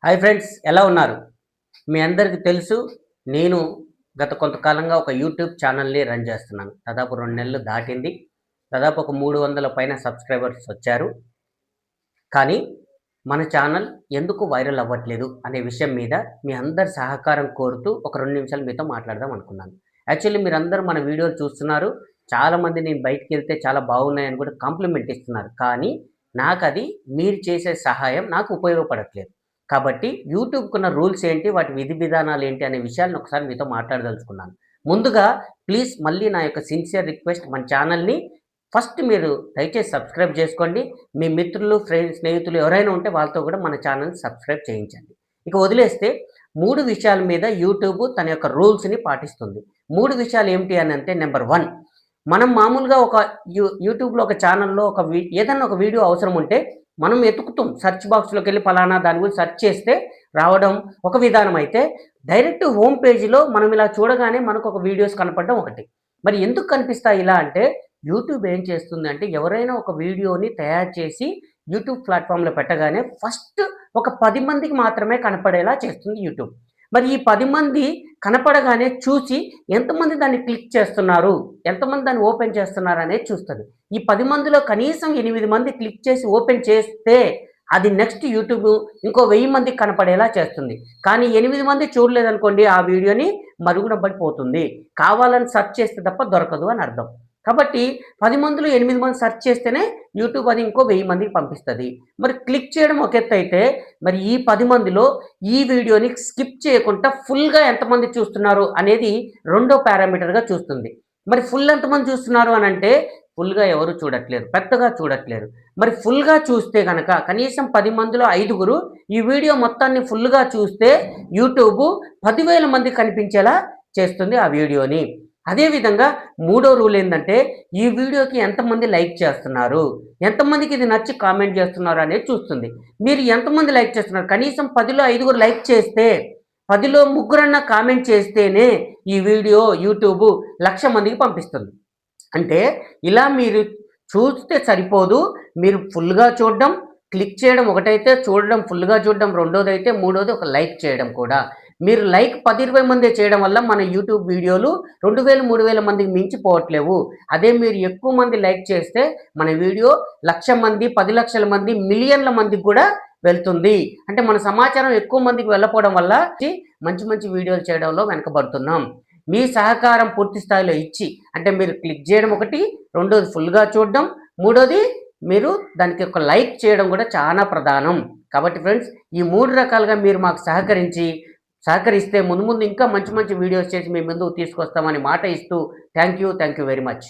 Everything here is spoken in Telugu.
హాయ్ ఫ్రెండ్స్, ఎలా ఉన్నారు? మీ అందరికీ తెలుసు. నేను గత కొంతకాలంగా ఒక యూట్యూబ్ ఛానల్‌ని రన్ చేస్తున్నాను. దాదాపు 2 నెలలు దాటింది. దాదాపు ఒక 300 పైన సబ్‌స్క్రైబర్స్ వచ్చారు. కానీ మన ఛానల్ ఎందుకు వైరల్ అవ్వట్లేదు అనే విషయం మీద మీ అందరి సహకారం కోరుతూ ఒక 2 నిమిషాలు మీతో మాట్లాడదాం అనుకున్నాను. యాక్చువల్లీ మీరందరూ మన వీడియోలు చూస్తున్నారు. చాలామంది నేను బయటికెళ్తే చాలా బాగున్నాయని కూడా కాంప్లిమెంట్ ఇస్తున్నారు. కానీ నాకది మీరు చేసే సహాయం నాకు ఉపయోగపడట్లేదు. కాబట్టి యూట్యూబ్‌కున్న రూల్స్ ఏంటి? వాటి విధి విధానాలు ఏంటి? అనే విషయాలను ఒకసారి మీతో మాట్లాడదలుచుకున్నాను. ముందుగా ప్లీజ్ మళ్ళీ నా యొక్క సిన్సియర్ రిక్వెస్ట్, మన ఛానల్‌ని ఫస్ట్ మీరు దయచేసి సబ్స్క్రైబ్ చేసుకోండి. మీ మిత్రులు, స్నేహితులు ఎవరైనా ఉంటే వాళ్ళతో కూడా మన ఛానల్‌ని సబ్స్క్రైబ్ చేయించండి. ఇక వదిలేస్తే 3 విషయాల మీద యూట్యూబ్ తన యొక్క రూల్స్‌ని పాటిస్తుంది. 3 విషయాలు ఏమిటి అనంటే, నంబర్ 1, మనం మామూలుగా ఒక యూట్యూబ్‌లో ఒక ఛానల్‌లో ఏదన్నా ఒక వీడియో అవసరం ఉంటే మనం వెతుకుతాం. సెర్చ్ బాక్స్‌లోకెళ్ళి పలానా దాని గురించి సెర్చ్ చేస్తే రావడం ఒక విధానం అయితే, డైరెక్ట్ హోమ్ పేజీలో మనం ఇలా చూడగానే మనకొక వీడియోస్ కనపడడం ఒకటి. మరి ఎందుకు కనిపిస్తాయి ఇలా అంటే, యూట్యూబ్ ఏం చేస్తుందంటే, ఎవరైనా ఒక వీడియోని తయారు చేసి యూట్యూబ్ ప్లాట్‌ఫామ్‌లో పెట్టగానే ఫస్ట్ ఒక 10 మందికి మాత్రమే కనపడేలా చేస్తుంది యూట్యూబ్. మరి ఈ 10 మంది కనపడగానే చూసి ఎంతమంది దాన్ని క్లిక్ చేస్తున్నారు, ఎంతమంది దాన్ని ఓపెన్ చేస్తున్నారనేది చూస్తది. ఈ 10 మందిలో కనీసం 8 మంది క్లిక్ చేసి ఓపెన్ చేస్తే అది నెక్స్ట్ యూట్యూబ్ ఇంకో 1000 మందికి కనపడేలా చేస్తుంది. కానీ 8 మంది చూడలేదనుకోండి, ఆ వీడియోని మరుగున పడిపోతుంది. కావాలని సెర్చ్ చేస్తే తప్ప దొరకదు అని అర్థం. కాబట్టి 10 మందిలో 8 మంది సెర్చ్ చేస్తేనే యూట్యూబ్ అది ఇంకో 1000 మందికి పంపిస్తది. మరి క్లిక్ చేయడం ఒక ఎత్తయితే, మరి ఈ 10 మందిలో ఈ వీడియోని స్కిప్ చేయకుండా ఫుల్‌గా ఎంతమంది చూస్తున్నారు అనేది రెండో పారామీటర్‌గా చూస్తుంది. మరి ఫుల్ ఎంతమంది చూస్తున్నారు అనంటే, ఫుల్‌గా ఎవరు చూడట్లేరు. పెద్దగా చూడట్లేరు. మరి ఫుల్‌గా చూస్తే గనక కనీసం 10 మందిలో 5గురు ఈ వీడియో మొత్తాన్ని ఫుల్‌గా చూస్తే యూట్యూబు 10,000 మందికి కనిపించేలా చేస్తుంది ఆ వీడియోని. అదే విధంగా మూడో రూల్ ఏందంటే, ఈ వీడియోకి ఎంతమంది లైక్ చేస్తున్నారు, ఎంతమందికి ఇది నచ్చి కామెంట్ చేస్తున్నారు అనేది చూస్తుంది. మీరు ఎంతమంది లైక్ చేస్తున్నారు, కనీసం 10లో 5గురు లైక్ చేస్తే, 10లో ముగ్గురన్నా కామెంట్ చేస్తేనే ఈ వీడియో యూట్యూబు 1,00,000 మందికి పంపిస్తుంది. అంటే ఇలా మీరు చూస్తే సరిపోదు. మీరు ఫుల్‌గా చూడడం, క్లిక్ చేయడం ఒకటైతే, చూడడం ఫుల్‌గా చూడడం రెండోదైతే, మూడోది ఒక లైక్ చేయడం కూడా. మీరు లైక్ 10, 20 మందే చేయడం వల్ల మన యూట్యూబ్ వీడియోలు 2000, 3000 మందికి మించిపోవట్లేవు. అదే మీరు ఎక్కువ మంది లైక్ చేస్తే మన వీడియో 1,00,000 మంది, 10,00,000 మంది, మిలియన్ల మందికి కూడా వెళ్తుంది. అంటే మన సమాచారం ఎక్కువ మందికి వెళ్ళపోవడం వల్ల మంచి మంచి వీడియోలు చేయడంలో వెనకబడుతున్నాం. మీ సహకారం పూర్తి స్థాయిలో ఇచ్చి, అంటే మీరు క్లిక్ చేయడం ఒకటి, రెండోది ఫుల్‌గా చూడడం, మూడోది మీరు దానికి ఒక లైక్ చేయడం కూడా చాలా ప్రధానం. కాబట్టి ఫ్రెండ్స్, ఈ 3 రకాలుగా మీరు మాకు సహకరిస్తే ముందు ముందు ఇంకా మంచి మంచి వీడియోస్ చేసి మీ ముందుకు తీసుకొస్తామని మాట ఇస్తూ థ్యాంక్ యూ వెరీ మచ్.